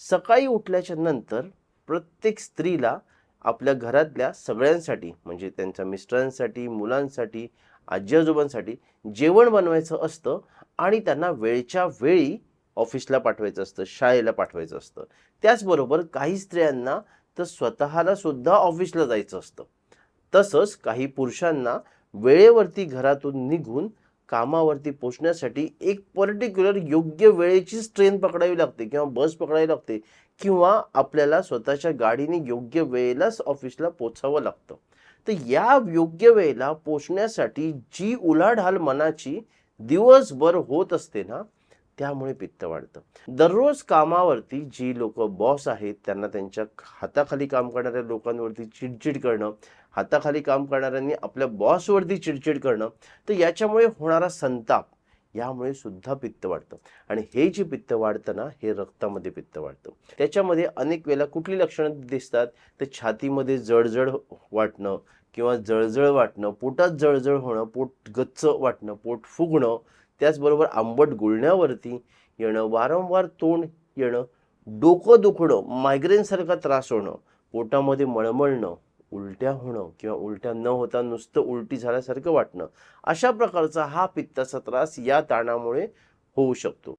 सकाळी उठल्याच्या नंतर प्रत्येक स्त्रीला आपल्या घरातल्या सगळ्यांसाठी म्हणजे त्यांच्या मिस्टरांसाठी, मुलांसाठी, आजी-आजोबांसाठी जेवण बनवायचं असतं आणि त्यांना वेळच्या वेळी ऑफिसला पाठवायचं असतं, शाळेला पाठवायचं असतं. त्याचबरोबर काही स्त्रियांना तर स्वतःला सुद्धा ऑफिसला जायचं असतं. तसंच काही पुरुषांना वेळेवरती घरातून निघून कामावरती पोहोचण्यासाठी एक पर्टिक्युलर योग्य वेळेचीच ट्रेन पकडावी लागते किंवा बस पकडावी लागते किंवा आपल्याला स्वतःच्या गाडीने योग्य वेळेलाच ऑफिसला पोहोचावं लागतं. तर या योग्य वेळेला पोहोचण्यासाठी जी उलाढाल मनाची दिवसभर होत असते ना, त्यामुळे पित्त वाढतं. दररोज कामावरती जी लोकं बॉस आहेत, त्यांना त्यांच्या हाताखाली काम करणाऱ्या लोकांवरती चिडचिड करणं, हाताखाली काम करणाऱ्यांनी आपल्या बॉसवरती चिडचिड करणं, तर याच्यामुळे होणारा संताप, यामुळे सुद्धा पित्त वाढतं. आणि हे जे पित्त वाढतं ना, हे रक्तामध्ये पित्त वाढतं. त्याच्यामध्ये अनेक वेळेला कुठली लक्षणं दिसतात, तर छातीमध्ये जळजळ वाटणं किंवा जळजळ वाटणं, पोटात जळजळ होणं, पोट गच्च वाटणं, पोट फुगणं, त्याचबरोबर आंबट गुळण्यावरती येणं, वारंवार तोंड येणं, डोकं दुखणं, मायग्रेनसारखा त्रास होणं, पोटामध्ये मळमळणं, उलट्या होणं किंवा उलट्या न होता नुसतं उलटी झाल्यासारखं वाटणं, अशा प्रकारचा हा पित्ताचा त्रास या ताणामुळे होऊ शकतो.